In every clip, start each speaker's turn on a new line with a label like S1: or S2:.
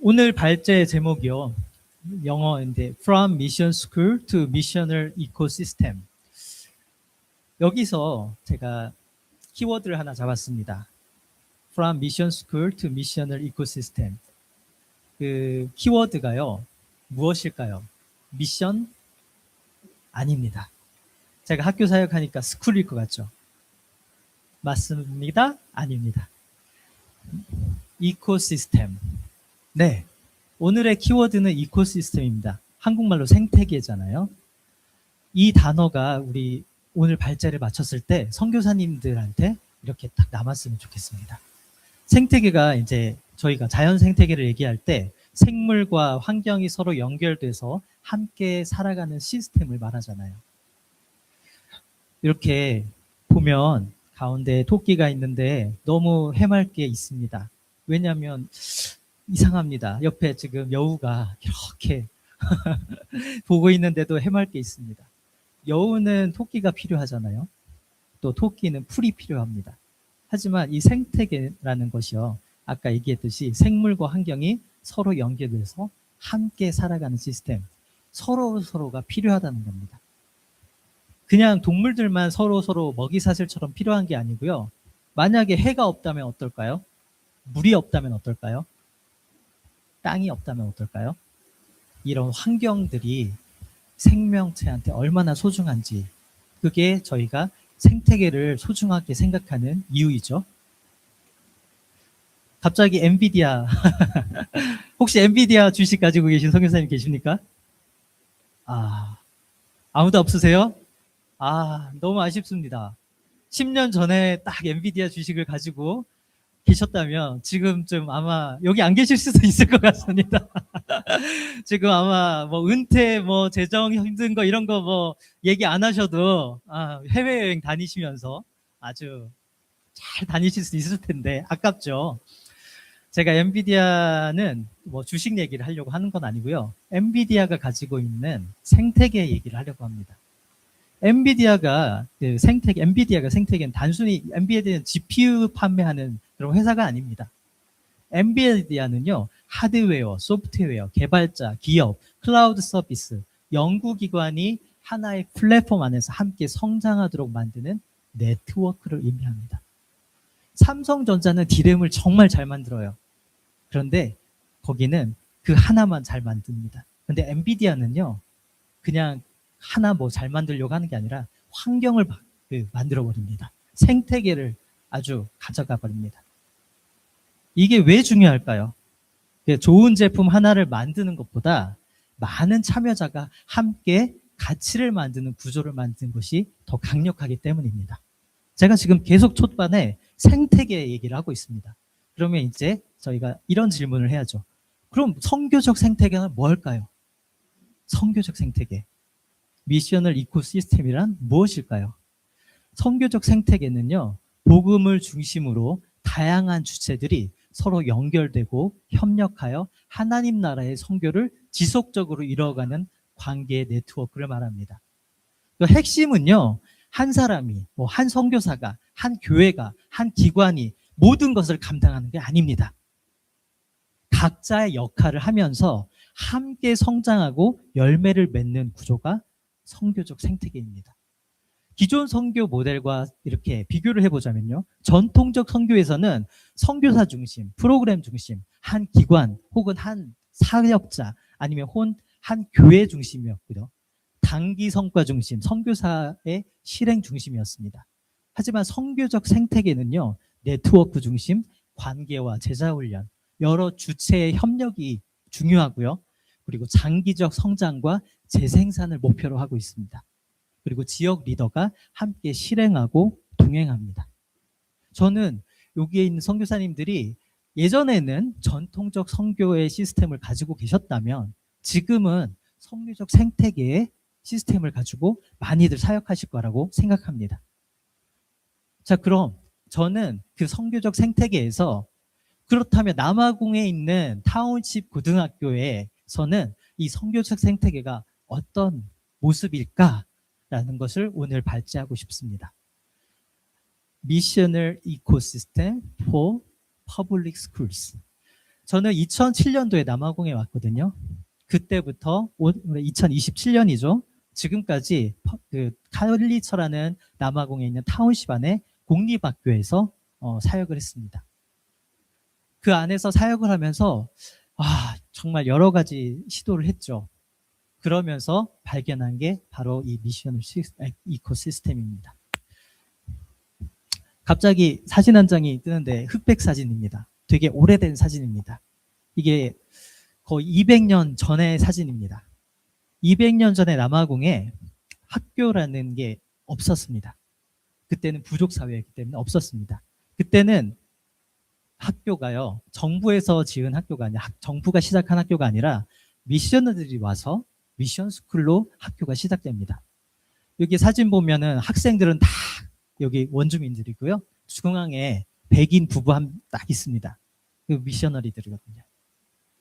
S1: 오늘 발제 제목이요. 영어인데 From Mission School to Missional Ecosystem. 여기서 제가 키워드를 하나 잡았습니다. From Mission School to Missional Ecosystem. 그 키워드가요. 무엇일까요? 미션? 아닙니다. 제가 학교 사역하니까 스쿨일 것 같죠? 맞습니다? 아닙니다. 이코시스템. 네. 오늘의 키워드는 이코시스템입니다. 한국말로 생태계잖아요. 이 단어가 우리 오늘 발제를 마쳤을 때 선교사님들한테 이렇게 딱 남았으면 좋겠습니다. 생태계가 이제 저희가 자연 생태계를 얘기할 때 생물과 환경이 서로 연결돼서 함께 살아가는 시스템을 말하잖아요. 이렇게 보면 가운데 토끼가 있는데 너무 해맑게 있습니다. 왜냐하면 이상합니다. 옆에 지금 여우가 이렇게 보고 있는데도 해맑게 있습니다. 여우는 토끼가 필요하잖아요. 또 토끼는 풀이 필요합니다. 하지만 이 생태계라는 것이요. 아까 얘기했듯이 생물과 환경이 서로 연결돼서 함께 살아가는 시스템. 서로가 필요하다는 겁니다. 그냥 동물들만 서로 먹이 사슬처럼 필요한 게 아니고요. 만약에 해가 없다면 어떨까요? 물이 없다면 어떨까요? 땅이 없다면 어떨까요? 이런 환경들이 생명체한테 얼마나 소중한지, 그게 저희가 생태계를 소중하게 생각하는 이유이죠. 갑자기 엔비디아 혹시 엔비디아 주식 가지고 계신 선교사님 계십니까? 아무도 없으세요? 너무 아쉽습니다. 10년 전에 딱 엔비디아 주식을 가지고 계셨다면 지금쯤 아마 여기 안 계실 수도 있을 것 같습니다. 지금 아마 뭐 은퇴, 뭐 재정 힘든 거 이런 거 뭐 얘기 안 하셔도 해외여행 다니시면서 아주 잘 다니실 수 있을 텐데 아깝죠. 제가 엔비디아는 뭐 주식 얘기를 하려고 하는 건 아니고요. 엔비디아가 가지고 있는 생태계 얘기를 하려고 합니다. 엔비디아가 생태계는 단순히 엔비디아는 GPU 판매하는 그런 회사가 아닙니다. 엔비디아는요, 하드웨어, 소프트웨어, 개발자, 기업, 클라우드 서비스, 연구기관이 하나의 플랫폼 안에서 함께 성장하도록 만드는 네트워크를 의미합니다. 삼성전자는 D램을 정말 잘 만들어요. 그런데 거기는 그 하나만 잘 만듭니다. 근데 엔비디아는요, 그냥 하나 뭐 잘 만들려고 하는 게 아니라 환경을 만들어 버립니다. 생태계를 아주 가져가 버립니다. 이게 왜 중요할까요? 좋은 제품 하나를 만드는 것보다 많은 참여자가 함께 가치를 만드는 구조를 만드는 것이 더 강력하기 때문입니다. 제가 지금 계속 초반에 생태계 얘기를 하고 있습니다. 그러면 이제 저희가 이런 질문을 해야죠. 그럼 선교적 생태계는 뭘까요? 선교적 생태계. 미셔널 이코시스템이란 무엇일까요? 선교적 생태계는요, 복음을 중심으로 다양한 주체들이 서로 연결되고 협력하여 하나님 나라의 선교를 지속적으로 이뤄가는 관계의 네트워크를 말합니다. 그 핵심은요, 한 사람이, 한 선교사가, 한 교회가, 한 기관이 모든 것을 감당하는 게 아닙니다. 각자의 역할을 하면서 함께 성장하고 열매를 맺는 구조가 선교적 생태계입니다. 기존 선교 모델과 이렇게 비교를 해보자면요. 전통적 선교에서는 선교사 중심, 프로그램 중심, 한 기관 혹은 한 사역자 아니면 한 교회 중심이었고요. 단기 성과 중심, 선교사의 실행 중심이었습니다. 하지만 선교적 생태계는요. 네트워크 중심, 관계와 제자훈련, 여러 주체의 협력이 중요하고요. 그리고 장기적 성장과 재생산을 목표로 하고 있습니다. 그리고 지역 리더가 함께 실행하고 동행합니다. 저는 여기에 있는 선교사님들이 예전에는 전통적 선교의 시스템을 가지고 계셨다면 지금은 선교적 생태계의 시스템을 가지고 많이들 사역하실 거라고 생각합니다. 자, 그럼 저는 그 선교적 생태계에서 그렇다면 남아공에 있는 타운십 고등학교에서는 이 선교적 생태계가 어떤 모습일까라는 것을 오늘 발제하고 싶습니다. Missional Ecosystem for Public Schools. 저는 2007년도에 남아공에 왔거든요. 그때부터 2027년이죠. 지금까지 그 칼리처라는 남아공에 있는 타운십 안에 공립학교에서 사역을 했습니다. 그 안에서 사역을 하면서 정말 여러 가지 시도를 했죠. 그러면서 발견한 게 바로 이 미션 이코시스템입니다. 갑자기 사진 한 장이 뜨는데 흑백 사진입니다. 되게 오래된 사진입니다. 이게 거의 200년 전의 사진입니다. 200년 전에 남아공에 학교라는 게 없었습니다. 그때는 부족 사회였기 때문에 없었습니다. 그때는 학교가요, 정부에서 지은 학교가 아니라 정부가 시작한 학교가 아니라 미셔너들이 와서 미션 스쿨로 학교가 시작됩니다. 여기 사진 보면은 학생들은 다 여기 원주민들이고요. 중앙에 백인 부부 딱 있습니다. 그 미셔너리들이거든요.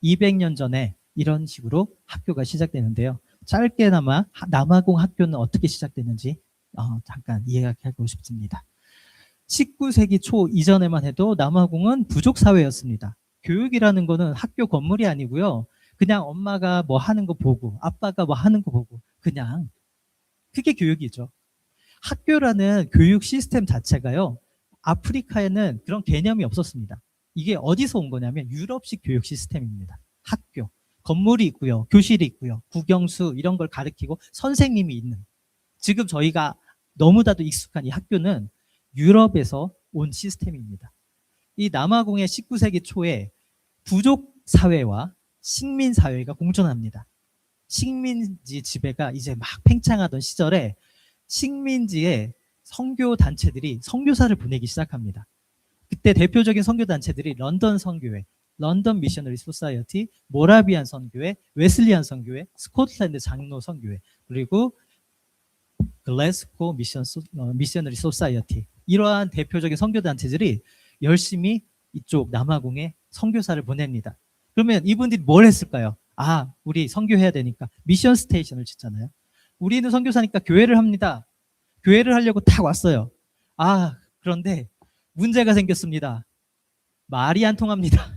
S1: 200년 전에 이런 식으로 학교가 시작되는데요. 짧게나마 남아공 학교는 어떻게 시작됐는지 잠깐 이야기하고 싶습니다. 19세기 초 이전에만 해도 남아공은 부족 사회였습니다. 교육이라는 거는 학교 건물이 아니고요. 그냥 엄마가 뭐 하는 거 보고 아빠가 뭐 하는 거 보고 그냥 그게 교육이죠. 학교라는 교육 시스템 자체가요. 아프리카에는 그런 개념이 없었습니다. 이게 어디서 온 거냐면 유럽식 교육 시스템입니다. 학교. 건물이 있고요. 교실이 있고요. 국영수 이런 걸 가르치고 선생님이 있는. 지금 저희가 너무나도 익숙한 이 학교는 유럽에서 온 시스템입니다. 이 남아공의 19세기 초에 부족 사회와 식민 사회가 공존합니다. 식민지 지배가 이제 막 팽창하던 시절에 식민지의 선교 단체들이 선교사를 보내기 시작합니다. 그때 대표적인 선교 단체들이 런던 선교회, 런던 미셔너리 소사이어티, 모라비안 선교회, 웨슬리안 선교회, 스코틀랜드 장로 선교회, 그리고 글래스고 미셔너리 소사이어티, 이러한 대표적인 선교 단체들이 열심히 이쪽 남아공에 선교사를 보냅니다. 그러면 이분들이 뭘 했을까요? 우리 선교해야 되니까 미션 스테이션을 짓잖아요. 우리는 선교사니까 교회를 합니다. 교회를 하려고 딱 왔어요. 그런데 문제가 생겼습니다. 말이 안 통합니다.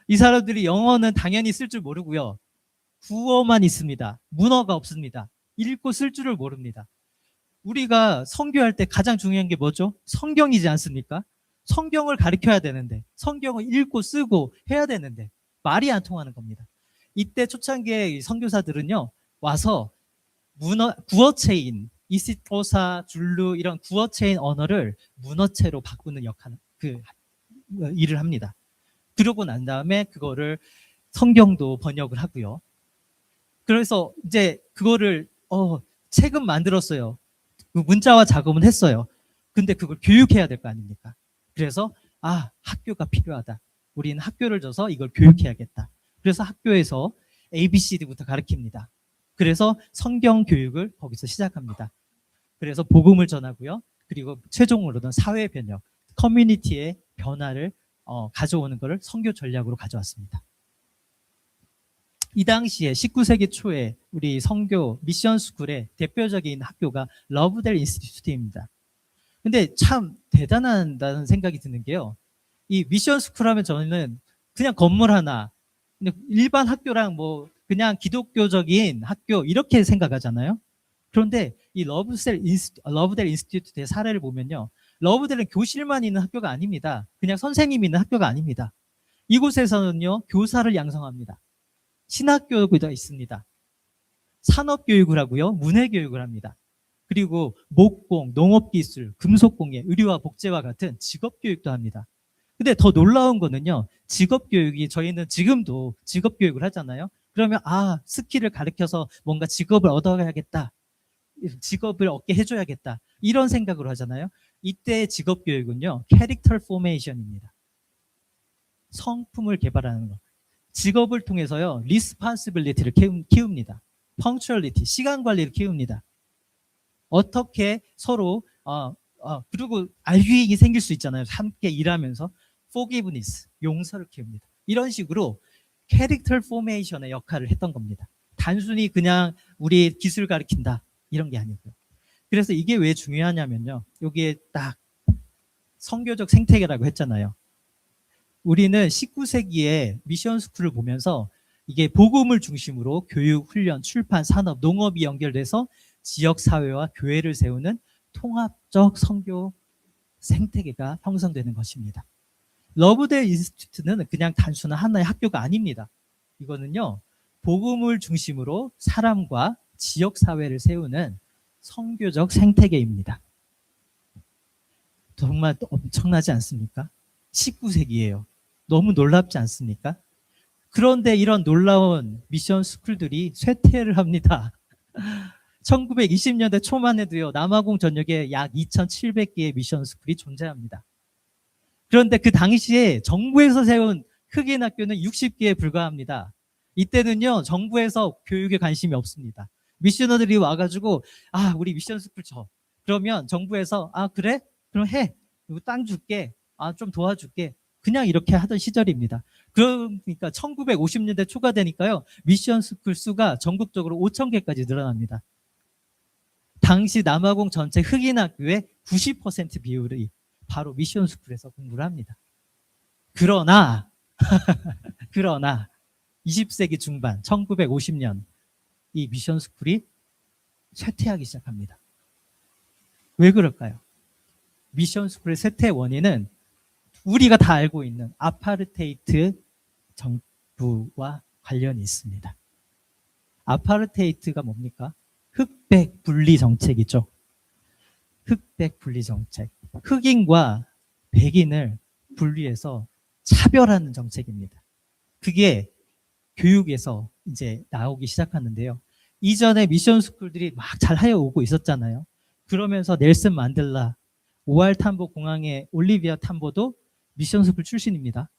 S1: 이 사람들이 영어는 당연히 쓸 줄 모르고요. 구어만 있습니다. 문어가 없습니다. 읽고 쓸 줄을 모릅니다. 우리가 선교할 때 가장 중요한 게 뭐죠? 성경이지 않습니까? 성경을 가르쳐야 되는데, 성경을 읽고 쓰고 해야 되는데 말이 안 통하는 겁니다. 이때 초창기의 선교사들은요, 와서 구어체인, 이시토사, 줄루 이런 구어체인 언어를 문어체로 바꾸는 일을 합니다. 그러고 난 다음에 그거를 성경도 번역을 하고요. 그래서 이제 그거를 책은 만들었어요. 그 문자와 작업은 했어요. 근데 그걸 교육해야 될 거 아닙니까? 그래서 학교가 필요하다. 우리는 학교를 줘서 이걸 교육해야겠다. 그래서 학교에서 ABCD부터 가르칩니다. 그래서 성경 교육을 거기서 시작합니다. 그래서 복음을 전하고요. 그리고 최종으로는 사회 변혁, 커뮤니티의 변화를 가져오는 것을 선교 전략으로 가져왔습니다. 이 당시에 19세기 초에 우리 선교 미션 스쿨의 대표적인 학교가 러브델 인스티튜트입니다. 근데 참 대단하다는 생각이 드는 게요. 이 미션 스쿨 하면 저는 그냥 건물 하나, 일반 학교랑 뭐 그냥 기독교적인 학교 이렇게 생각하잖아요. 그런데 이 러브델 인스티튜트의 사례를 보면요. 러브델은 교실만 있는 학교가 아닙니다. 그냥 선생님이 있는 학교가 아닙니다. 이곳에서는요. 교사를 양성합니다. 신학교가 있습니다. 산업교육을 하고요. 문해교육을 합니다. 그리고 목공, 농업기술, 금속공예, 의료와 복제와 같은 직업교육도 합니다. 근데 더 놀라운 거는요. 직업교육이 저희는 지금도 직업교육을 하잖아요. 그러면 스킬을 가르쳐서 뭔가 직업을 얻어가야겠다. 직업을 얻게 해줘야겠다. 이런 생각으로 하잖아요. 이때 직업교육은요. 캐릭터 포메이션입니다. 성품을 개발하는 거. 직업을 통해서요. 리스폰시빌리티를 키웁니다. 펑츄얼리티, 시간 관리를 키웁니다. 어떻게 서로 그리고 알유익이 생길 수 있잖아요. 함께 일하면서 forgiveness, 용서를 키웁니다. 이런 식으로 캐릭터 포메이션의 역할을 했던 겁니다. 단순히 그냥 우리 기술 가르친다 이런 게 아니고요. 그래서 이게 왜 중요하냐면요. 여기에 딱 선교적 생태계라고 했잖아요. 우리는 19세기에 미션 스쿨을 보면서 이게 복음을 중심으로 교육, 훈련, 출판, 산업, 농업이 연결돼서 지역 사회와 교회를 세우는 통합적 선교 생태계가 형성되는 것입니다. 러브데일 인스티튜트는 그냥 단순한 하나의 학교가 아닙니다. 이거는요, 복음을 중심으로 사람과 지역 사회를 세우는 선교적 생태계입니다. 정말 엄청나지 않습니까? 19세기예요. 너무 놀랍지 않습니까? 그런데 이런 놀라운 미션 스쿨들이 쇠퇴를 합니다. 1920년대 초만 해도요, 남아공 전역에 약 2,700개의 미션 스쿨이 존재합니다. 그런데 그 당시에 정부에서 세운 흑인 학교는 60개에 불과합니다. 이때는요, 정부에서 교육에 관심이 없습니다. 미셔너들이 와가지고, 아, 우리 미션 스쿨 줘. 그러면 정부에서, 아, 그래? 그럼 해. 이거 땅 줄게. 아, 좀 도와줄게. 그냥 이렇게 하던 시절입니다. 그러니까 1950년대 초가 되니까요, 미션 스쿨 수가 전국적으로 5,000개까지 늘어납니다. 당시 남아공 전체 흑인 학교의 90% 비율이 바로 미션 스쿨에서 공부를 합니다. 그러나 20세기 중반 1950년 이 미션 스쿨이 쇠퇴하기 시작합니다. 왜 그럴까요? 미션 스쿨의 쇠퇴 원인은 우리가 다 알고 있는 아파르테이트 정부와 관련이 있습니다. 아파르테이트가 뭡니까? 흑백 분리 정책이죠. 흑백 분리 정책. 흑인과 백인을 분리해서 차별하는 정책입니다. 그게 교육에서 이제 나오기 시작하는데요. 이전에 미션 스쿨들이 막 잘 하여오고 있었잖아요. 그러면서 넬슨 만델라, 오알 탐보 공항의 올리비아 탐보도 미션 스쿨 출신입니다.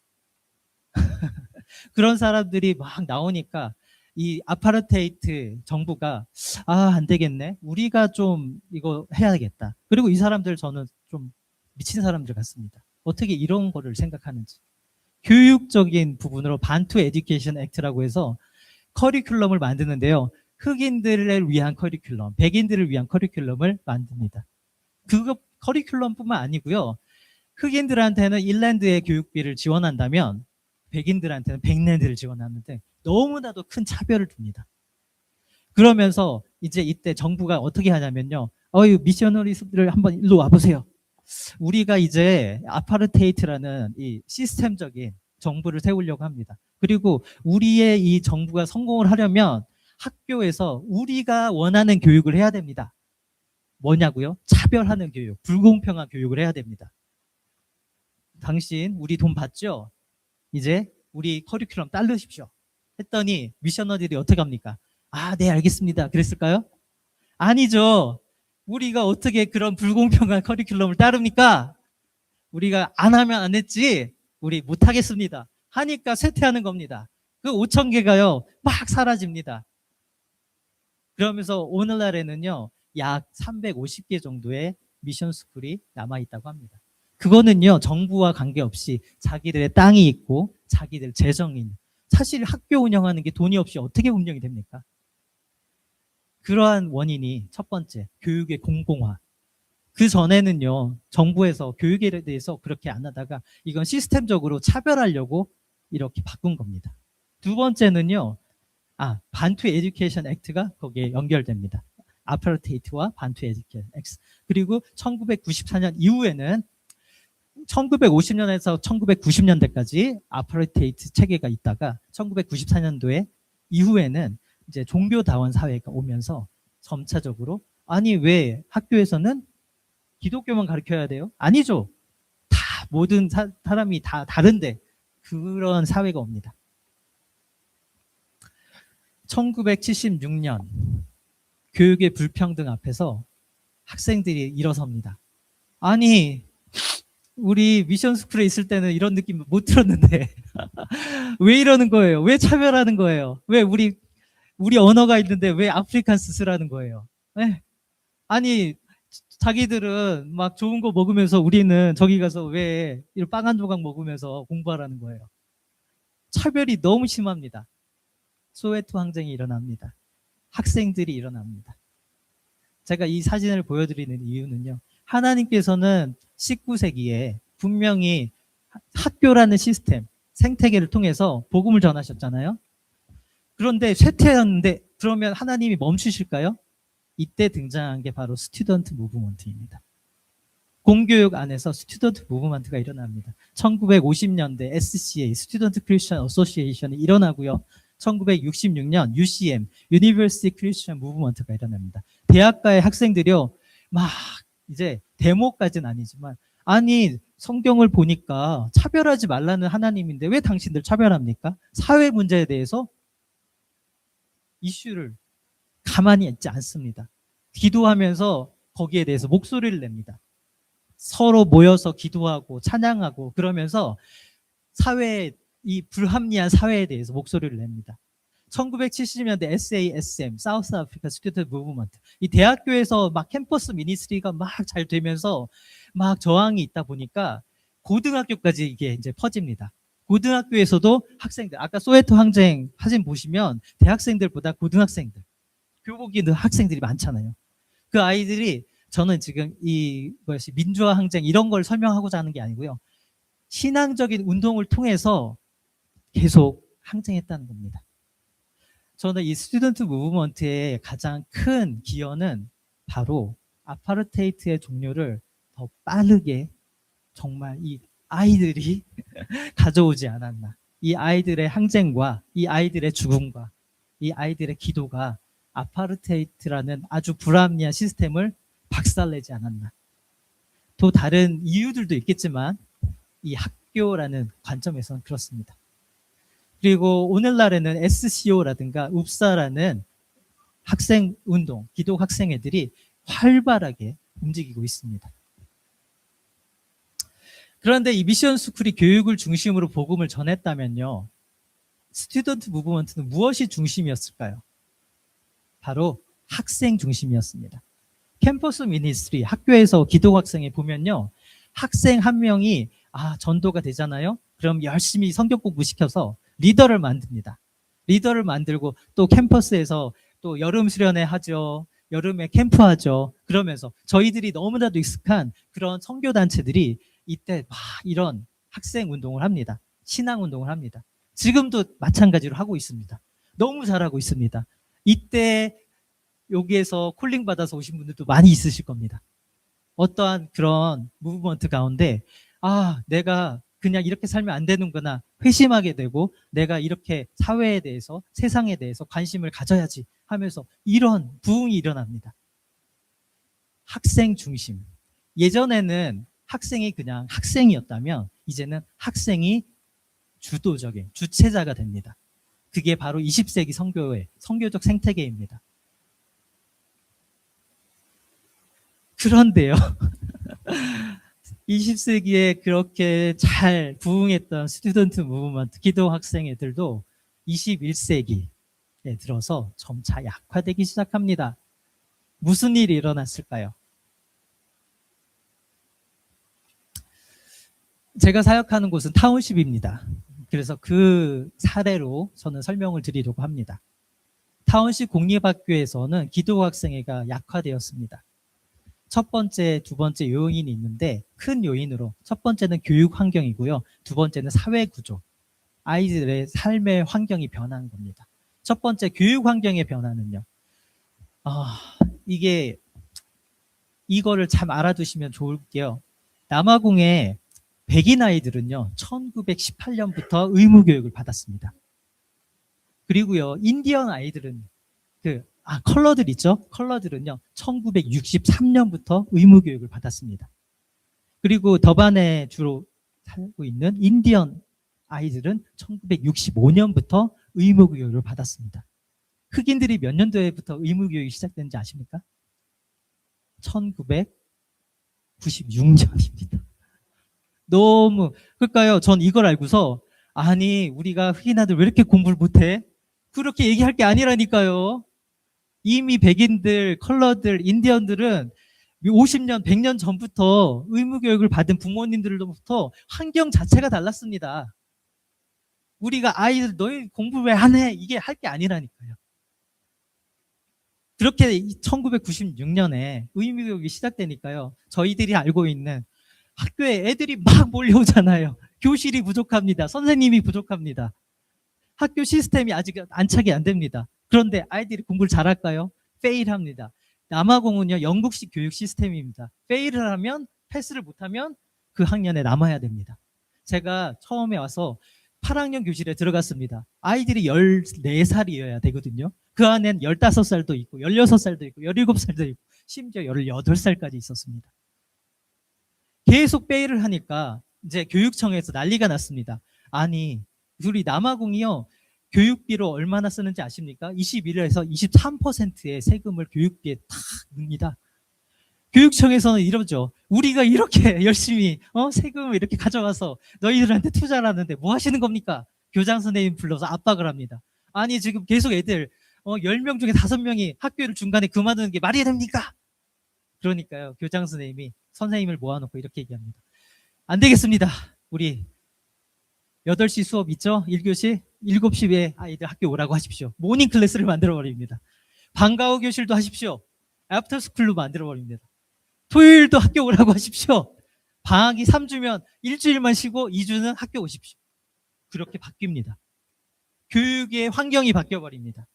S1: 그런 사람들이 막 나오니까 이 아파르테이트 정부가 안 되겠네. 우리가 좀 이거 해야겠다. 그리고 이 사람들 저는 좀 미친 사람들 같습니다. 어떻게 이런 거를 생각하는지. 교육적인 부분으로 반투 에듀케이션 액트라고 해서 커리큘럼을 만드는데요. 흑인들을 위한 커리큘럼, 백인들을 위한 커리큘럼을 만듭니다. 그거 커리큘럼뿐만 아니고요. 흑인들한테는 일랜드의 교육비를 지원한다면 백인들한테는 백랜드를 지원하는데 너무나도 큰 차별을 둡니다. 그러면서 이제 이때 정부가 어떻게 하냐면요. 미셔너리스들을 한번 일로 와보세요. 우리가 이제 아파르테이트라는 이 시스템적인 정부를 세우려고 합니다. 그리고 우리의 이 정부가 성공을 하려면 학교에서 우리가 원하는 교육을 해야 됩니다. 뭐냐고요? 차별하는 교육, 불공평한 교육을 해야 됩니다. 당신 우리 돈 받죠? 이제 우리 커리큘럼 따르십시오. 했더니 미셔너들이 어떻게 합니까? 네, 알겠습니다. 그랬을까요? 아니죠. 우리가 어떻게 그런 불공평한 커리큘럼을 따릅니까? 우리가 안 하면 안 했지 우리 못하겠습니다. 하니까 쇠퇴하는 겁니다. 그 5,000개가요 막 사라집니다. 그러면서 오늘날에는요 약 350개 정도의 미션 스쿨이 남아있다고 합니다. 그거는요 정부와 관계없이 자기들의 땅이 있고 자기들 재정인, 사실 학교 운영하는 게 돈이 없이 어떻게 운영이 됩니까? 그러한 원인이 첫 번째, 교육의 공공화. 그 전에는요 정부에서 교육에 대해서 그렇게 안 하다가 이건 시스템적으로 차별하려고 이렇게 바꾼 겁니다. 두 번째는요 반투 에듀케이션 액트가 거기에 연결됩니다. 아파르테이트와 반투 에듀케이션 액트. 그리고 1994년 이후에는 1950년에서 1990년대까지 아파르테이트 체계가 있다가 1994년도에 이후에는 이제 종교다원 사회가 오면서 점차적으로 왜 학교에서는 기독교만 가르쳐야 돼요? 아니죠. 다 모든 사람이 다 다른데 그런 사회가 옵니다. 1976년 교육의 불평등 앞에서 학생들이 일어섭니다. 우리 미션 스쿨에 있을 때는 이런 느낌 못 들었는데 왜 이러는 거예요? 왜 차별하는 거예요? 왜 우리 언어가 있는데 왜 아프리칸스 쓰라는 거예요? 네? 자기들은 막 좋은 거 먹으면서 우리는 저기 가서 왜 이런 빵 한 조각 먹으면서 공부하라는 거예요? 차별이 너무 심합니다. 소웨토 항쟁이 일어납니다. 학생들이 일어납니다. 제가 이 사진을 보여드리는 이유는요. 하나님께서는 19세기에 분명히 학교라는 시스템, 생태계를 통해서 복음을 전하셨잖아요. 그런데 쇠퇴했는데 그러면 하나님이 멈추실까요? 이때 등장한 게 바로 스튜던트 무브먼트입니다. 공교육 안에서 스튜던트 무브먼트가 일어납니다. 1950년대 SCA, 스튜던트 크리스천 어소시에이션이 일어나고요. 1966년 UCM, 유니버시티 크리스천 무브먼트가 일어납니다. 대학가의 학생들이요, 막 이제 데모까지는 아니지만, 아니 성경을 보니까 차별하지 말라는 하나님인데 왜 당신들 차별합니까? 사회 문제에 대해서 이슈를 가만히 있지 않습니다. 기도하면서 거기에 대해서 목소리를 냅니다. 서로 모여서 기도하고 찬양하고 그러면서 사회의 이 불합리한 사회에 대해서 목소리를 냅니다. 1970년대 SASM, 사우스 아프리카 스튜던트 무브먼트. 이 대학교에서 막 캠퍼스 미니스트리가 막 잘 되면서 막 저항이 있다 보니까 고등학교까지 이게 이제 퍼집니다. 고등학교에서도 학생들, 아까 소웨토 항쟁 사진 보시면 대학생들보다 고등학생들, 교복 입는 학생들이 많잖아요. 그 아이들이, 저는 지금 이것이 민주화 항쟁 이런 걸 설명하고자 하는 게 아니고요. 신앙적인 운동을 통해서 계속 항쟁했다는 겁니다. 저는 이 스튜던트 무브먼트의 가장 큰 기여는 바로 아파르테이트의 종료를 더 빠르게 정말 이 아이들이 가져오지 않았나. 이 아이들의 항쟁과 이 아이들의 죽음과 이 아이들의 기도가 아파르테이트라는 아주 불합리한 시스템을 박살내지 않았나. 또 다른 이유들도 있겠지만 이 학교라는 관점에서는 그렇습니다. 그리고 오늘날에는 SCO라든가 웁사라는 학생 운동, 기독 학생회들이 활발하게 움직이고 있습니다. 그런데 이 미션 스쿨이 교육을 중심으로 복음을 전했다면요, 스튜던트 무브먼트는 무엇이 중심이었을까요? 바로 학생 중심이었습니다. 캠퍼스 미니스트리, 학교에서 기독 학생에 보면요, 학생 한 명이 전도가 되잖아요. 그럼 열심히 성경 공부 시켜서 리더를 만듭니다. 리더를 만들고 또 캠퍼스에서 또 여름 수련회 하죠. 여름에 캠프 하죠. 그러면서 저희들이 너무나도 익숙한 그런 선교 단체들이 이때 막 이런 학생 운동을 합니다. 신앙 운동을 합니다. 지금도 마찬가지로 하고 있습니다. 너무 잘하고 있습니다. 이때 여기에서 콜링 받아서 오신 분들도 많이 있으실 겁니다. 어떠한 그런 무브먼트 가운데 내가 그냥 이렇게 살면 안 되는구나 회심하게 되고, 내가 이렇게 사회에 대해서, 세상에 대해서 관심을 가져야지 하면서 이런 부흥이 일어납니다. 학생 중심. 예전에는 학생이 그냥 학생이었다면 이제는 학생이 주도적인 주체자가 됩니다. 그게 바로 20세기 선교의 선교적 생태계입니다. 그런데요, 20세기에 그렇게 잘 부흥했던 스튜던트 무브먼트, 기독 학생애들도 21세기에 들어서 점차 약화되기 시작합니다. 무슨 일이 일어났을까요? 제가 사역하는 곳은 타운십입니다. 그래서 그 사례로 저는 설명을 드리려고 합니다. 타운십 공립학교에서는 기독 학생회가 약화되었습니다. 첫 번째, 두 번째 요인이 있는데, 큰 요인으로 첫 번째는 교육 환경이고요. 두 번째는 사회 구조, 아이들의 삶의 환경이 변한 겁니다. 첫 번째 교육 환경의 변화는요, 이거를 참 알아두시면 좋을게요. 남아공의 백인 아이들은요, 1918년부터 의무 교육을 받았습니다. 그리고요, 인디언 아이들은 컬러들 있죠? 컬러들은요, 1963년부터 의무 교육을 받았습니다. 그리고 더반에 주로 살고 있는 인디언 아이들은 1965년부터 의무 교육을 받았습니다. 흑인들이 몇 년도에부터 의무 교육이 시작됐는지 아십니까? 1996년입니다. 그러니까요, 전 이걸 알고서, 우리가 흑인 아들 왜 이렇게 공부를 못해? 그렇게 얘기할 게 아니라니까요. 이미 백인들, 컬러들, 인디언들은 50년, 100년 전부터 의무교육을 받은 부모님들로부터 환경 자체가 달랐습니다. 우리가 아이들 너희 공부 왜 안 해? 이게 할 게 아니라니까요. 그렇게 1996년에 의무교육이 시작되니까요, 저희들이 알고 있는 학교에 애들이 막 몰려오잖아요. 교실이 부족합니다. 선생님이 부족합니다. 학교 시스템이 아직 안착이 안 됩니다. 그런데 아이들이 공부를 잘할까요? 페일합니다. 남아공은요, 영국식 교육 시스템입니다. 페일을 하면, 패스를 못하면 그 학년에 남아야 됩니다. 제가 처음에 와서 8학년 교실에 들어갔습니다. 아이들이 14살이어야 되거든요. 그 안엔 15살도 있고 16살도 있고 17살도 있고 심지어 18살까지 있었습니다. 계속 페일을 하니까 이제 교육청에서 난리가 났습니다. 아니, 우리 남아공이요, 교육비로 얼마나 쓰는지 아십니까? 21에서 23%의 세금을 교육비에 탁 넣습니다. 교육청에서는 이러죠. 우리가 이렇게 열심히 세금을 이렇게 가져가서 너희들한테 투자를 하는데 뭐 하시는 겁니까? 교장 선생님 불러서 압박을 합니다. 아니, 지금 계속 애들 10명 중에 5명이 학교를 중간에 그만두는 게 말이 됩니까? 그러니까요, 교장 선생님이 선생님을 모아놓고 이렇게 얘기합니다. 안 되겠습니다. 우리 8시 수업 있죠? 1교시? 7시에 아이들 학교 오라고 하십시오. 모닝 클래스를 만들어버립니다. 방과 후 교실도 하십시오. 애프터 스쿨로 만들어버립니다. 토요일도 학교 오라고 하십시오. 방학이 3주면 일주일만 쉬고 2주는 학교 오십시오. 그렇게 바뀝니다. 교육의 환경이 바뀌어버립니다.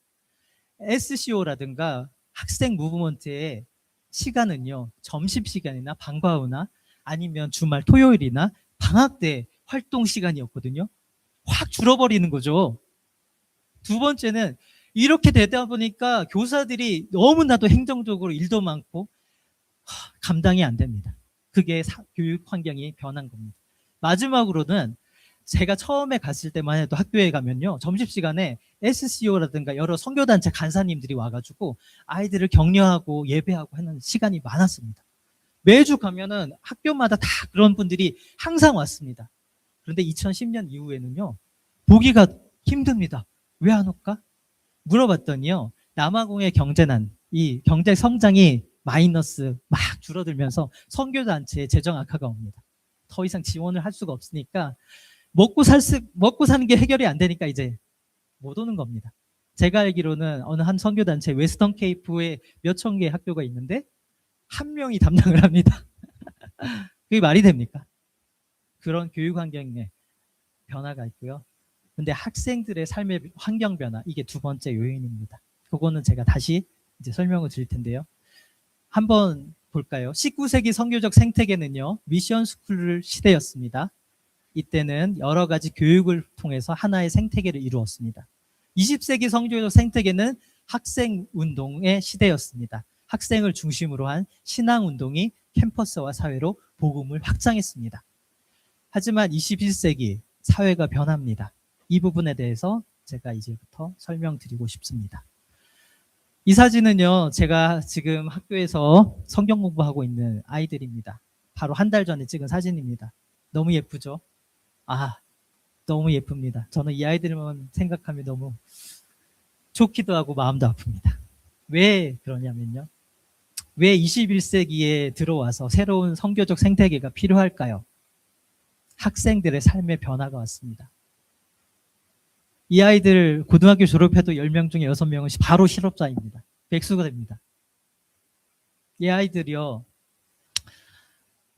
S1: SCO라든가 학생 무브먼트의 시간은요, 점심시간이나 방과 후나 아니면 주말 토요일이나 방학 때 활동 시간이었거든요. 확 줄어버리는 거죠. 두 번째는 이렇게 되다 보니까 교사들이 너무나도 행정적으로 일도 많고 감당이 안 됩니다. 그게 교육 환경이 변한 겁니다. 마지막으로는 제가 처음에 갔을 때만 해도 학교에 가면요, 점심시간에 SCO라든가 여러 선교단체 간사님들이 와가지고 아이들을 격려하고 예배하고 하는 시간이 많았습니다. 매주 가면은 학교마다 다 그런 분들이 항상 왔습니다. 그런데 2010년 이후에는요, 보기가 힘듭니다. 왜 안 올까? 물어봤더니요, 남아공의 경제난, 이 경제 성장이 마이너스 막 줄어들면서 선교단체의 재정 악화가 옵니다. 더 이상 지원을 할 수가 없으니까 먹고 사는 게 해결이 안 되니까 이제 못 오는 겁니다. 제가 알기로는 어느 한 선교단체 웨스턴 케이프에 몇천 개의 학교가 있는데 한 명이 담당을 합니다. 그게 말이 됩니까? 그런 교육 환경의 변화가 있고요. 근데 학생들의 삶의 환경 변화, 이게 두 번째 요인입니다. 그거는 제가 다시 이제 설명을 드릴 텐데요. 한번 볼까요? 19세기 선교적 생태계는요, 미션 스쿨 시대였습니다. 이때는 여러 가지 교육을 통해서 하나의 생태계를 이루었습니다. 20세기 선교적 생태계는 학생 운동의 시대였습니다. 학생을 중심으로 한 신앙 운동이 캠퍼스와 사회로 복음을 확장했습니다. 하지만 21세기 사회가 변합니다. 이 부분에 대해서 제가 이제부터 설명드리고 싶습니다. 이 사진은요, 제가 지금 학교에서 성경 공부하고 있는 아이들입니다. 바로 한 달 전에 찍은 사진입니다. 너무 예쁘죠? 아, 너무 예쁩니다. 저는 이 아이들만 생각하면 너무 좋기도 하고 마음도 아픕니다. 왜 그러냐면요, 왜 21세기에 들어와서 새로운 선교적 생태계가 필요할까요? 학생들의 삶의 변화가 왔습니다. 이 아이들 고등학교 졸업해도 10명 중에 6명은 바로 실업자입니다. 백수가 됩니다. 이 아이들이요,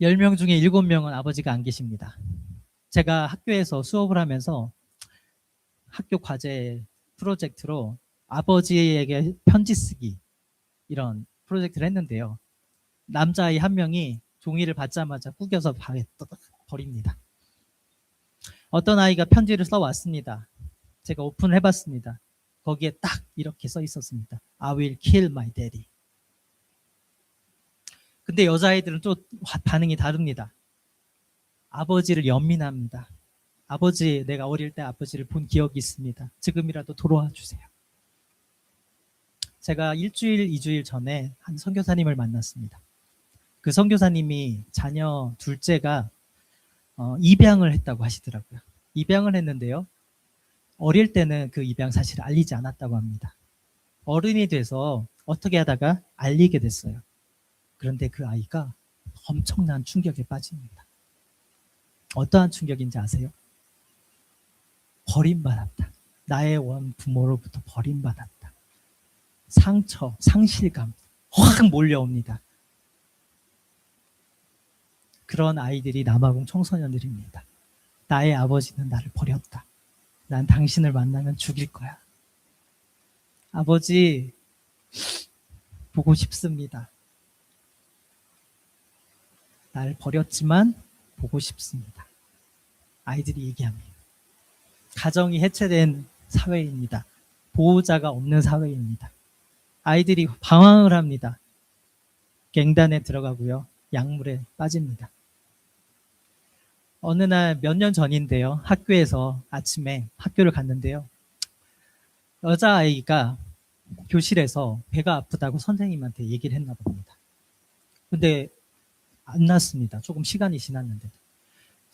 S1: 10명 중에 7명은 아버지가 안 계십니다. 제가 학교에서 수업을 하면서 학교 과제 프로젝트로 아버지에게 편지 쓰기, 이런 프로젝트를 했는데요. 남자아이 한 명이 종이를 받자마자 구겨서 방에 버립니다. 어떤 아이가 편지를 써왔습니다. 제가 오픈을 해봤습니다. 거기에 딱 이렇게 써 있었습니다. I will kill my daddy. 근데 여자아이들은 또 반응이 다릅니다. 아버지를 연민합니다. 아버지, 내가 어릴 때 아버지를 본 기억이 있습니다. 지금이라도 돌아와 주세요. 제가 1주일, 2주일 전에 한 선교사님을 만났습니다. 그 선교사님이 자녀 둘째가 입양을 했다고 하시더라고요. 입양을 했는데요, 어릴 때는 그 입양 사실을 알리지 않았다고 합니다. 어른이 돼서 어떻게 하다가 알리게 됐어요. 그런데 그 아이가 엄청난 충격에 빠집니다. 어떠한 충격인지 아세요? 버림받았다. 나의 원 부모로부터 버림받았다. 상처, 상실감 확 몰려옵니다. 그런 아이들이 남아공 청소년들입니다. 나의 아버지는 나를 버렸다. 난 당신을 만나면 죽일 거야. 아버지, 보고 싶습니다. 나를 버렸지만 보고 싶습니다. 아이들이 얘기합니다. 가정이 해체된 사회입니다. 보호자가 없는 사회입니다. 아이들이 방황을 합니다. 갱단에 들어가고요. 약물에 빠집니다. 어느 날 몇 년 전인데요. 학교에서 아침에 학교를 갔는데요. 여자아이가 교실에서 배가 아프다고 선생님한테 얘기를 했나 봅니다. 근데 안 났습니다. 조금 시간이 지났는데.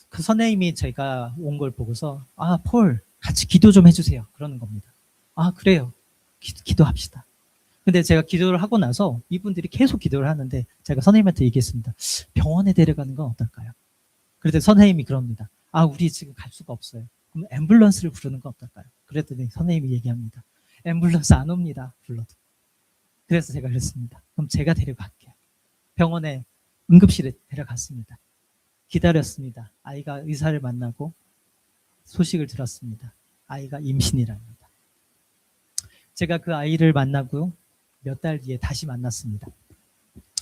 S1: 그 선생님이 제가 온 걸 보고서 아, 폴, 같이 기도 좀 해주세요. 그러는 겁니다. 아, 그래요. 기도합시다. 근데 제가 기도를 하고 나서 이분들이 계속 기도를 하는데 제가 선생님한테 얘기했습니다. 병원에 데려가는 건 어떨까요? 그랬더니 선생님이 그럽니다. 아, 우리 지금 갈 수가 없어요. 그럼 앰뷸런스를 부르는 건 어떨까요? 그랬더니 선생님이 얘기합니다. 앰뷸런스 안 옵니다. 불러도. 그래서 제가 그랬습니다. 그럼 제가 데려갈게요. 병원에 응급실에 데려갔습니다. 기다렸습니다. 아이가 의사를 만나고 소식을 들었습니다. 아이가 임신이랍니다. 제가 그 아이를 만나고 몇 달 뒤에 다시 만났습니다.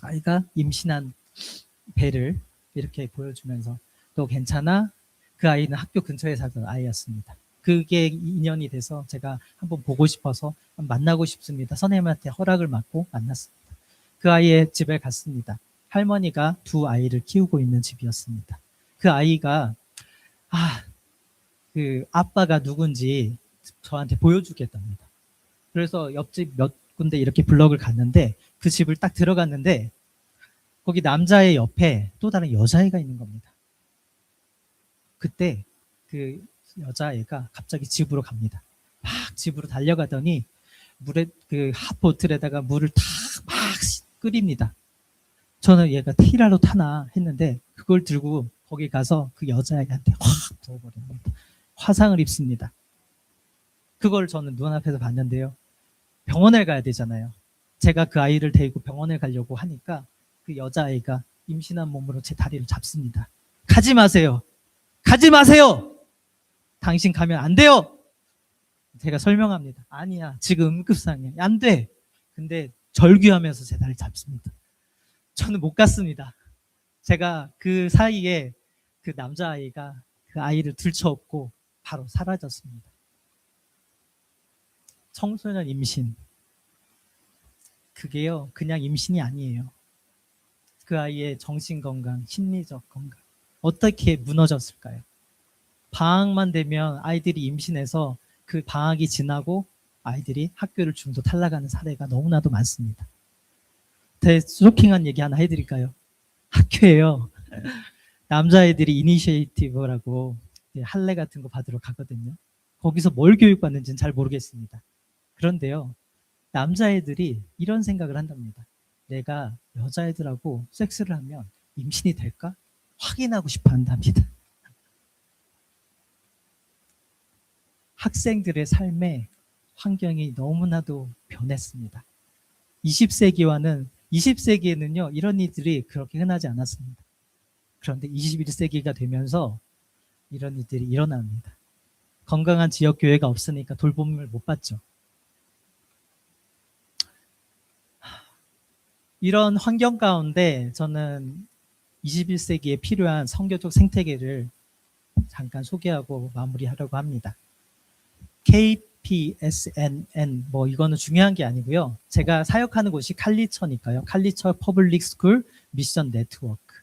S1: 아이가 임신한 배를 이렇게 보여주면서 너 괜찮아? 그 아이는 학교 근처에 살던 아이였습니다. 그게 인연이 돼서 제가 한번 보고 싶어서 만나고 싶습니다. 선생님한테 허락을 받고 만났습니다. 그 아이의 집에 갔습니다. 할머니가 두 아이를 키우고 있는 집이었습니다. 그 아이가 그 아빠가 누군지 저한테 보여주겠답니다. 그래서 옆집 몇 군데 이렇게 블럭을 갔는데 그 집을 딱 들어갔는데 거기 남자의 옆에 또 다른 여자애가 있는 겁니다. 그때 그 여자애가 갑자기 집으로 갑니다. 막 집으로 달려가더니 물에 그 핫보틀에다가 물을 다 막 끓입니다. 저는 얘가 티라로 타나 했는데 그걸 들고 거기 가서 그 여자애한테 확 부어버립니다. 화상을 입습니다. 그걸 저는 눈앞에서 봤는데요. 병원에 가야 되잖아요. 제가 그 아이를 데리고 병원에 가려고 하니까 그 여자아이가 임신한 몸으로 제 다리를 잡습니다. 가지 마세요. 가지 마세요. 당신 가면 안 돼요. 제가 설명합니다. 아니야. 지금 응급상이야. 안 돼. 근데 절규하면서 제 다리를 잡습니다. 저는 못 갔습니다. 제가 그 사이에 그 남자아이가 그 아이를 들쳐업고 바로 사라졌습니다. 청소년 임신. 그게요, 그냥 임신이 아니에요. 그 아이의 정신건강, 심리적 건강. 어떻게 무너졌을까요? 방학만 되면 아이들이 임신해서 그 방학이 지나고 아이들이 학교를 중도 탈락하는 사례가 너무나도 많습니다. 더 쇼킹한 얘기 하나 해드릴까요? 학교에요. 남자애들이 이니시에이티브라고 할례 같은 거 받으러 가거든요. 거기서 뭘 교육받는지는 잘 모르겠습니다. 그런데요, 남자애들이 이런 생각을 한답니다. 내가 여자애들하고 섹스를 하면 임신이 될까? 확인하고 싶어 한답니다. 학생들의 삶의 환경이 너무나도 변했습니다. 20세기에는요, 이런 일들이 그렇게 흔하지 않았습니다. 그런데 21세기가 되면서 이런 일들이 일어납니다. 건강한 지역교회가 없으니까 돌봄을 못 받죠. 이런 환경 가운데 저는 21세기에 필요한 선교적 생태계를 잠깐 소개하고 마무리하려고 합니다. KPSNN 이거는 중요한 게 아니고요. 제가 사역하는 곳이 칼리처니까요. 칼리처 퍼블릭 스쿨 미션 네트워크.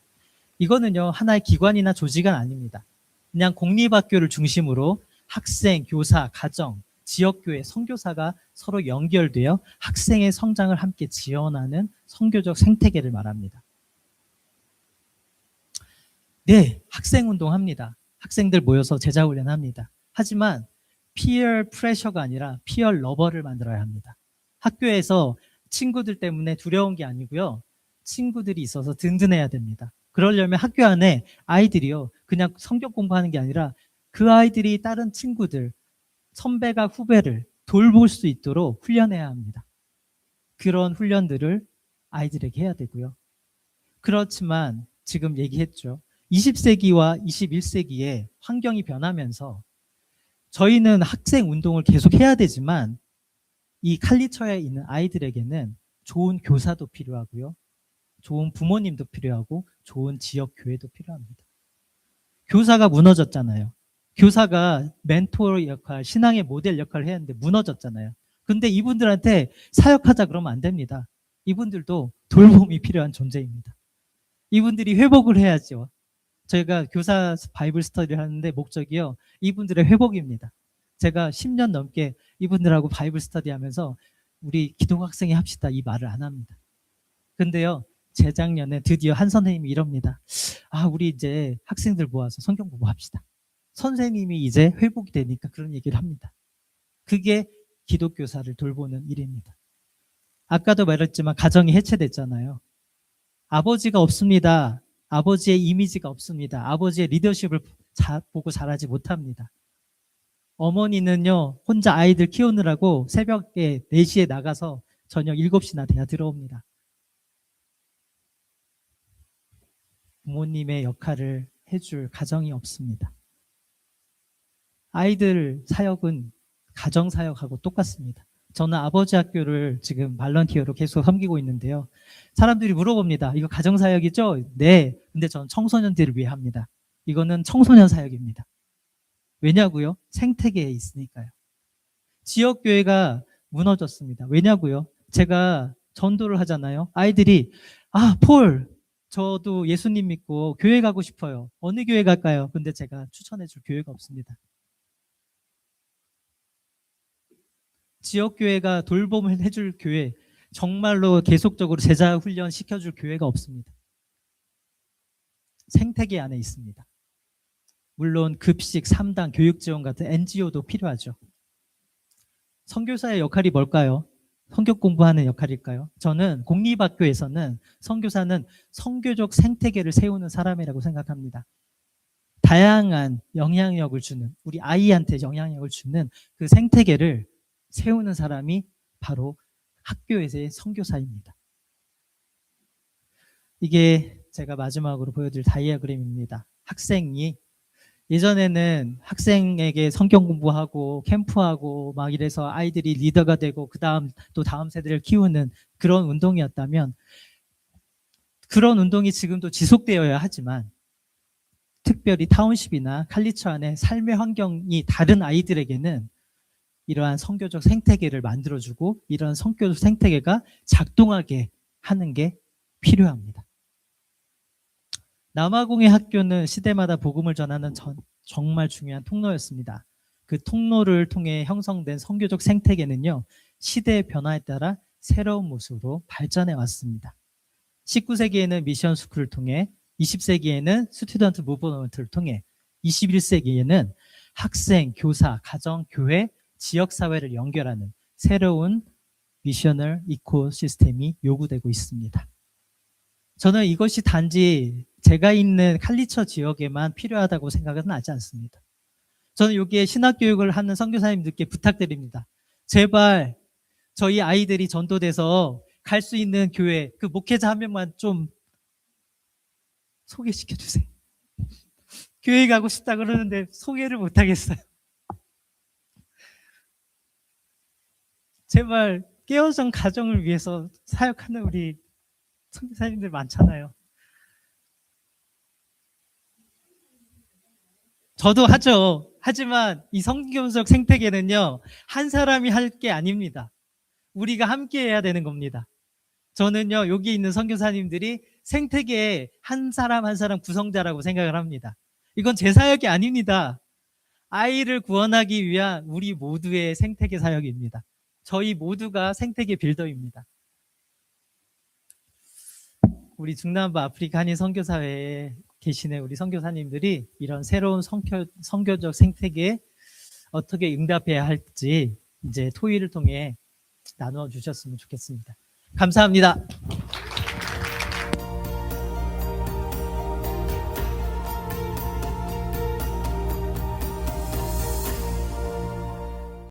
S1: 이거는요, 하나의 기관이나 조직은 아닙니다. 그냥 공립학교를 중심으로 학생, 교사, 가정, 지역교회, 선교사가 서로 연결되어 학생의 성장을 함께 지원하는 선교적 생태계를 말합니다. 네, 학생운동 합니다. 학생들 모여서 제자훈련 합니다. 하지만 피어 프레셔가 아니라 피어 러버를 만들어야 합니다. 학교에서 친구들 때문에 두려운 게 아니고요. 친구들이 있어서 든든해야 됩니다. 그러려면 학교 안에 아이들이요, 그냥 성경 공부하는 게 아니라 그 아이들이 다른 친구들, 선배가 후배를 돌볼 수 있도록 훈련해야 합니다. 그런 훈련들을 아이들에게 해야 되고요. 그렇지만 지금 얘기했죠. 20세기와 21세기에 환경이 변하면서 저희는 학생 운동을 계속 해야 되지만 이 칼리처에 있는 아이들에게는 좋은 교사도 필요하고요. 좋은 부모님도 필요하고 좋은 지역 교회도 필요합니다. 교사가 무너졌잖아요. 교사가 멘토 역할, 신앙의 모델 역할을 해야 하는데 무너졌잖아요. 근데 이분들한테 사역하자 그러면 안 됩니다. 이분들도 돌봄이 필요한 존재입니다. 이분들이 회복을 해야죠. 저희가 교사 바이블 스터디를 하는데 목적이요. 이분들의 회복입니다. 제가 10년 넘게 이분들하고 바이블 스터디 하면서 우리 기독학생이 합시다 이 말을 안 합니다. 근데요. 재작년에 드디어 한 선생님이 이럽니다. 우리 이제 학생들 모아서 성경 공부합시다. 선생님이 이제 회복이 되니까 그런 얘기를 합니다. 그게 기독교사를 돌보는 일입니다. 아까도 말했지만 가정이 해체됐잖아요. 아버지가 없습니다. 아버지의 이미지가 없습니다. 아버지의 리더십을 보고 자라지 못합니다. 어머니는요, 혼자 아이들 키우느라고 새벽에 4시에 나가서 저녁 7시나 돼야 들어옵니다. 부모님의 역할을 해줄 가정이 없습니다. 아이들 사역은 가정 사역하고 똑같습니다. 저는 아버지 학교를 지금 발런티어로 계속 섬기고 있는데요. 사람들이 물어봅니다. 이거 가정 사역이죠? 네. 근데 저는 청소년들을 위해 합니다. 이거는 청소년 사역입니다. 왜냐고요? 생태계에 있으니까요. 지역교회가 무너졌습니다. 왜냐고요? 제가 전도를 하잖아요. 아이들이 폴 저도 예수님 믿고 교회 가고 싶어요. 어느 교회 갈까요? 근데 제가 추천해 줄 교회가 없습니다. 지역교회가 돌봄을 해줄 교회, 정말로 계속적으로 제자 훈련 시켜줄 교회가 없습니다. 생태계 안에 있습니다. 물론 급식, 3당, 교육지원 같은 NGO도 필요하죠. 선교사의 역할이 뭘까요? 성경 공부하는 역할일까요? 저는 공립학교에서는 선교사는 선교적 생태계를 세우는 사람이라고 생각합니다. 다양한 영향력을 주는, 우리 아이한테 영향력을 주는 그 생태계를 세우는 사람이 바로 학교에서의 선교사입니다. 이게 제가 마지막으로 보여드릴 다이어그램입니다. 학생이 예전에는 학생에게 성경 공부하고 캠프하고 막 이래서 아이들이 리더가 되고 또 다음 세대를 키우는 그런 운동이었다면 그런 운동이 지금도 지속되어야 하지만 특별히 타운십이나 칼리처 안에 삶의 환경이 다른 아이들에게는 이러한 선교적 생태계를 만들어주고 이러한 선교적 생태계가 작동하게 하는 게 필요합니다. 남아공의 학교는 시대마다 복음을 전하는 정말 중요한 통로였습니다. 그 통로를 통해 형성된 선교적 생태계는요, 시대의 변화에 따라 새로운 모습으로 발전해 왔습니다. 19세기에는 미션 스쿨을 통해, 20세기에는 스튜던트 무브먼트를 통해, 21세기에는 학생, 교사, 가정, 교회, 지역사회를 연결하는 새로운 미셔널 이코시스템이 요구되고 있습니다. 저는 이것이 단지 제가 있는 칼리처 지역에만 필요하다고 생각은 하지 않습니다. 저는 여기에 신학교육을 하는 선교사님들께 부탁드립니다. 제발 저희 아이들이 전도돼서 갈 수 있는 교회, 그 목회자 한 명만 좀 소개시켜 주세요. 교회 가고 싶다 그러는데 소개를 못 하겠어요. 제발 깨어진 가정을 위해서 사역하는 우리 선교사님들 많잖아요. 저도 하죠. 하지만 이 선교적 생태계는요, 한 사람이 할 게 아닙니다. 우리가 함께 해야 되는 겁니다. 저는요, 여기 있는 선교사님들이 생태계의 한 사람 한 사람 구성자라고 생각을 합니다. 이건 제 사역이 아닙니다. 아이를 구원하기 위한 우리 모두의 생태계 사역입니다. 저희 모두가 생태계 빌더입니다. 우리 중남부 아프리카 한인 선교사회에 계시는 우리 선교사님들이 이런 새로운 선교적 생태계에 어떻게 응답해야 할지 이제 토의를 통해 나누어 주셨으면 좋겠습니다. 감사합니다.